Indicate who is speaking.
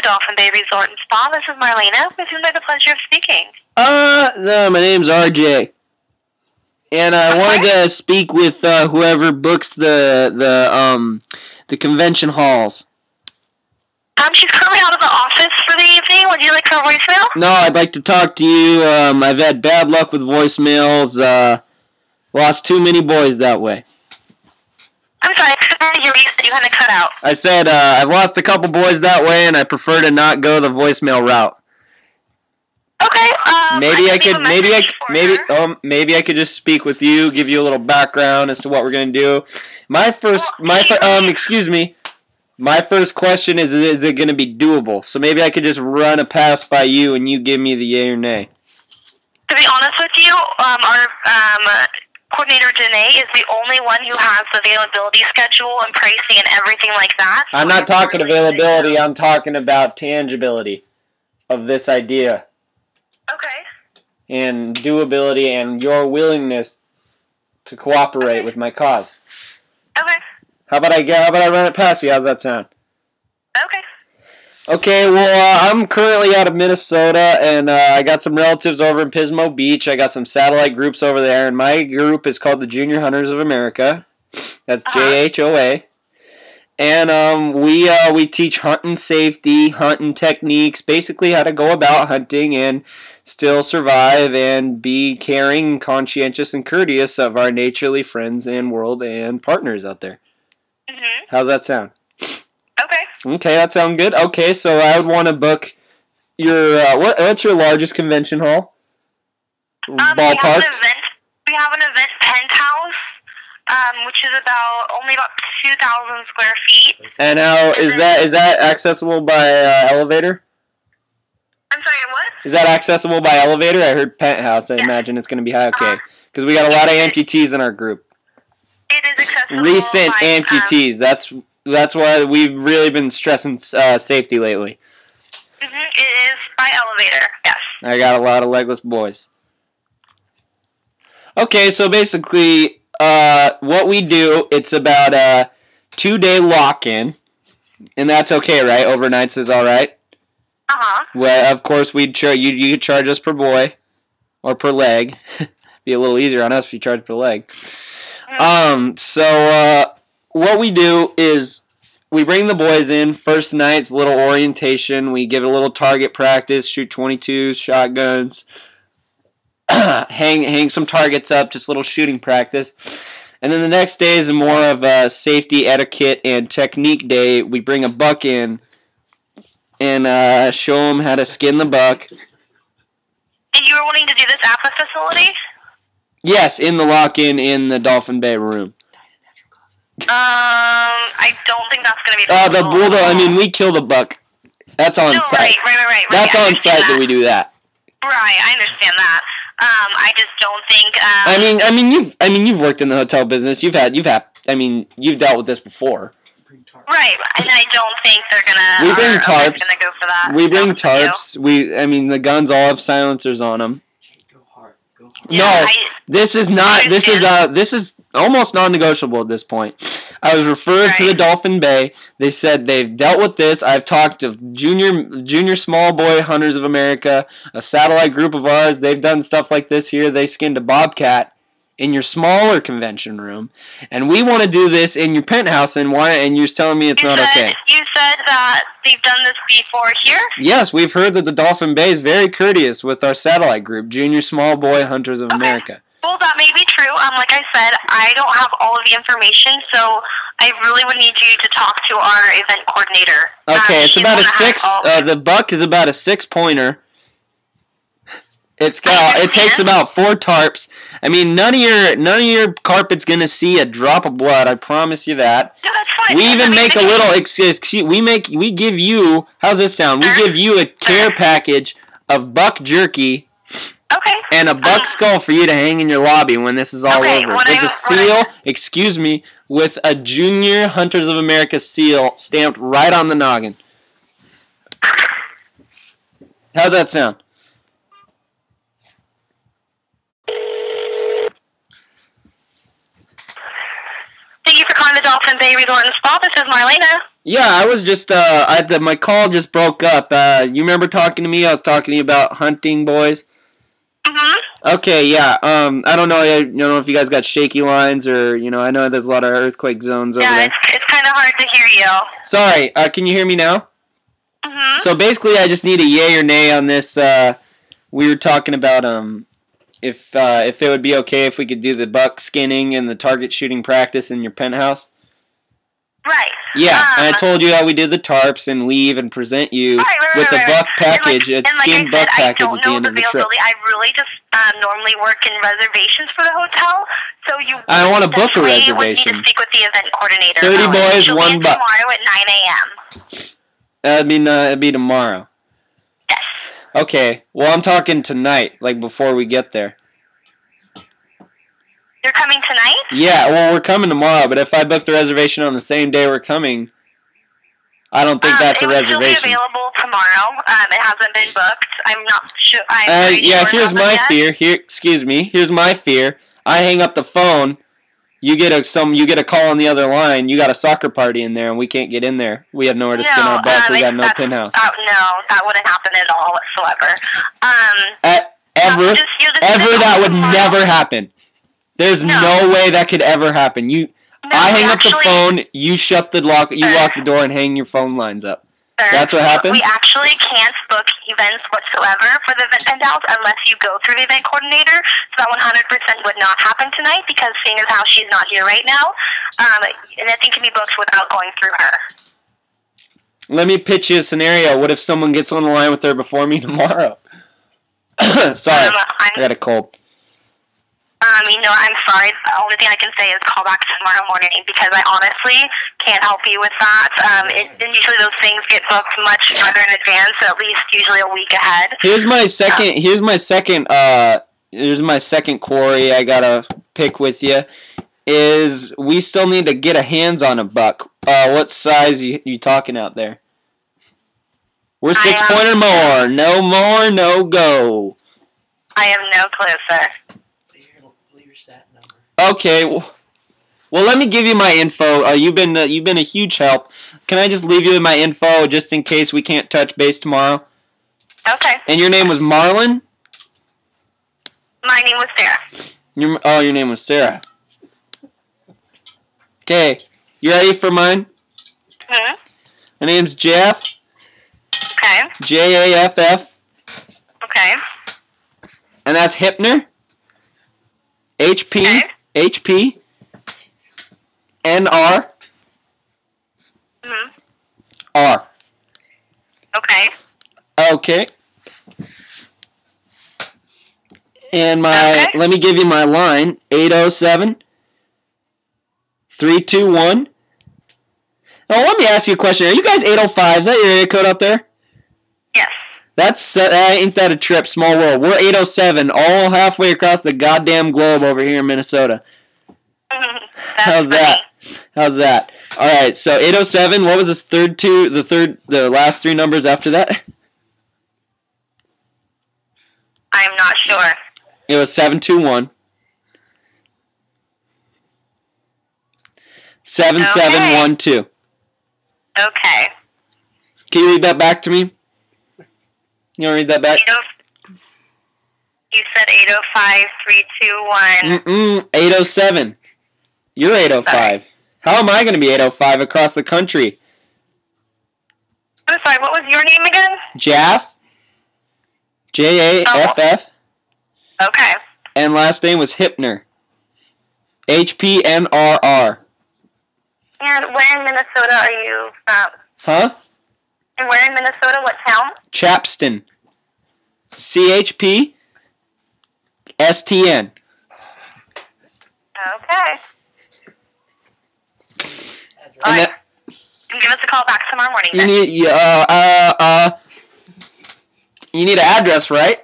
Speaker 1: Dolphin Bay Resort and Spa. This is Marlena, with whom I have the pleasure of speaking.
Speaker 2: No, my name's RJ. And I wanted to speak with whoever books the convention halls.
Speaker 1: She's currently out of the office for the evening. Would you like her voicemail?
Speaker 2: No, I'd like to talk to you. I've had bad luck with voicemails. Lost too many boys that way.
Speaker 1: I'm sorry, I couldn't hear you. You kind of cut out.
Speaker 2: I said I've lost a couple boys that way, and I prefer to not go the voicemail route.
Speaker 1: Okay.
Speaker 2: Maybe I could just speak with you, give you a little background as to what we're gonna do. My first question is it gonna be doable? So maybe I could just run a pass by you, and you give me the yay or nay.
Speaker 1: To be honest with you, our coordinator Janae is the only one who has the availability schedule and pricing and everything like that.
Speaker 2: I'm not talking availability. I'm talking about tangibility of this idea.
Speaker 1: Okay.
Speaker 2: And doability and your willingness to cooperate with my cause.
Speaker 1: Okay.
Speaker 2: How about I run it past you? How's that sound?
Speaker 1: Okay.
Speaker 2: Okay, well, I'm currently out of Minnesota, and I got some relatives over in Pismo Beach. I got some satellite groups over there, and my group is called the Junior Hunters of America. That's J.H.O.A. And we teach hunting safety, hunting techniques, basically how to go about hunting and still survive and be caring, conscientious, and courteous of our naturally friends and world and partners out there.
Speaker 1: Mm-hmm.
Speaker 2: How's that sound?
Speaker 1: Okay.
Speaker 2: Okay, that sounds good. Okay, so I would want to book your what's your largest convention hall? Ballpark.
Speaker 1: We have an event penthouse, which is only about 2,000 square feet.
Speaker 2: And how is that accessible by elevator?
Speaker 1: I'm sorry, what?
Speaker 2: Is that accessible by elevator? I heard penthouse. I imagine it's going to be high. Okay, because we got a lot of amputees in our group.
Speaker 1: It is accessible.
Speaker 2: Recent amputees. That's why we've really been stressing safety lately.
Speaker 1: It is by elevator, yes.
Speaker 2: I got a lot of legless boys. Okay, so basically, what we do, it's about a 2-day lock-in, and that's okay, right? Overnights is all right?
Speaker 1: Uh-huh.
Speaker 2: Well, of course, you could charge us per boy, or per leg. Be a little easier on us if you charge per leg. So what we do is we bring the boys in. First night's a little orientation. We give it a little target practice, shoot 22s, shotguns, hang some targets up, just a little shooting practice. And then the next day is more of a safety, etiquette, and technique day. We bring a buck in and show them how to skin the buck.
Speaker 1: And you were wanting to do this at the facility?
Speaker 2: Yes, in the lock-in in the Dolphin Bay room.
Speaker 1: I don't think that's going to be possible.
Speaker 2: I mean, we kill the buck. That's on site.
Speaker 1: Right.
Speaker 2: That's on site that we do that.
Speaker 1: Right, I understand that. I just don't think.
Speaker 2: I mean, you've worked in the hotel business. You've dealt with this before.
Speaker 1: Right, and I don't think they're gonna.
Speaker 2: We bring tarps.
Speaker 1: Gonna go for that.
Speaker 2: We bring tarps. The guns all have silencers on them.
Speaker 1: Yeah,
Speaker 2: no, this is almost non-negotiable at this point. I was referred to the Dolphin Bay. They said they've dealt with this. I've talked to junior small boy hunters of America, a satellite group of ours. They've done stuff like this here. They skinned a bobcat in your smaller convention room, and we want to do this in your penthouse. And you're telling me it's not okay?
Speaker 1: You said that they've done this before here?
Speaker 2: Yes, we've heard that the Dolphin Bay is very courteous with our satellite group, Junior Small Boy Hunters of America.
Speaker 1: Well, that may be true. Like I said, I don't have all of the information, so I really would need you to talk to our event coordinator.
Speaker 2: Okay, it's about a 6. The buck is about a 6-pointer. It takes about 4 tarps. I mean, none of your carpet's gonna see a drop of blood. I promise you that.
Speaker 1: No, that's fine.
Speaker 2: We even make a little. We give you. How's this sound? We give you a care package of buck jerky.
Speaker 1: Okay.
Speaker 2: And a buck skull for you to hang in your lobby when this is all over. With a seal, with a Junior Hunters of America seal stamped right on the noggin. How's that sound?
Speaker 1: Thank you for calling the Dolphin Bay Resort and Spa. This is Marlena.
Speaker 2: Yeah, I was just my call just broke up. You remember talking to me? I was talking to you about hunting, boys.
Speaker 1: Mhm.
Speaker 2: Okay, yeah. I don't know. I don't know if you guys got shaky lines or I know there's a lot of earthquake zones over
Speaker 1: Yeah,
Speaker 2: there.
Speaker 1: it's kind of hard to hear you.
Speaker 2: Sorry. Can you hear me now?
Speaker 1: Mhm.
Speaker 2: So basically, I just need a yay or nay on this. We were talking about if it would be okay if we could do the buck skinning and the target shooting practice in your penthouse.
Speaker 1: Right.
Speaker 2: Yeah, and I told you how we did the tarps and leave and present you with a buck package, a skinned buck package at the end of the trip.
Speaker 1: I really just normally work in reservations for the hotel, so you.
Speaker 2: I want to book a reservation.
Speaker 1: Would need to speak with the event coordinator.
Speaker 2: 30 boys, $1.
Speaker 1: Tomorrow at 9 a.m.
Speaker 2: It'd be tomorrow.
Speaker 1: Yes.
Speaker 2: Okay. Well, I'm talking tonight, like before we get there.
Speaker 1: You're coming tonight?
Speaker 2: Yeah, well, we're coming tomorrow, but if I book the reservation on the same day we're coming, I don't think that's a reservation.
Speaker 1: It will be available tomorrow. It hasn't been booked. I'm not sure.
Speaker 2: Yeah, here's my fear. Excuse me. Here's my fear. I hang up the phone. You get a call on the other line. You got a soccer party in there, and we can't get in there. We have nowhere to skin our buck. We got no penthouse.
Speaker 1: No, that wouldn't happen at all whatsoever.
Speaker 2: That would never happen. There's no way that could ever happen. I hang up the phone, you shut the lock, you lock the door and hang your phone lines up. That's what happens?
Speaker 1: We actually can't book events whatsoever for the event penthouse unless you go through the event coordinator. So that 100% would not happen tonight because seeing as how she's not here right now, nothing can be booked without going through her.
Speaker 2: Let me pitch you a scenario. What if someone gets on the line with her before me tomorrow? Sorry, I got a cold.
Speaker 1: I'm sorry. The only thing I can say is call back tomorrow morning because I honestly can't help you with that. And usually those things get booked much farther in advance, so at least usually a week ahead.
Speaker 2: Here's my second quarry I gotta pick with you. Is we still need to get a hands on a buck. What size you talking out there? We're 6 point or more. No more, no go.
Speaker 1: I have no clue, sir.
Speaker 2: Okay, well, let me give you my info. You've been a huge help. Can I just leave you with my info just in case we can't touch base tomorrow?
Speaker 1: Okay.
Speaker 2: And your name was Marlon?
Speaker 1: My name was Sarah.
Speaker 2: Your name was Sarah. Okay, you ready for mine?
Speaker 1: Hmm.
Speaker 2: My name's Jeff.
Speaker 1: Okay.
Speaker 2: J-A-F-F.
Speaker 1: Okay.
Speaker 2: And that's Hypner. H-P.
Speaker 1: Okay.
Speaker 2: H-P. N-R.
Speaker 1: Mm-hmm.
Speaker 2: R.
Speaker 1: Okay.
Speaker 2: Okay. And let me give you my line, 807 321. Oh, let me ask you a question. Are you guys 805? Is that your area code up there?
Speaker 1: Yes.
Speaker 2: Ain't that a trip? Small world. We're 807, all halfway across the goddamn globe over here in Minnesota. How's that? How's that? All right. So 807. What was the last three numbers after that?
Speaker 1: I'm not sure.
Speaker 2: It was 721. 7712.
Speaker 1: Okay.
Speaker 2: Can you read that back to me? You want to read that back?
Speaker 1: You said 805 321.
Speaker 2: 807. You're 805. Sorry. How am I going to be 805 across the country?
Speaker 1: I'm sorry, what was your name again?
Speaker 2: Jaff. J-A-F-F.
Speaker 1: Oh. Okay.
Speaker 2: And last name was Hypner. H-P-N-R-R.
Speaker 1: And where in Minnesota are you from?
Speaker 2: Huh?
Speaker 1: And where in Minnesota? What town?
Speaker 2: Chapston. C-H-P-S-T-N.
Speaker 1: Okay. All right. Give us a call back tomorrow morning.
Speaker 2: You need an address, right?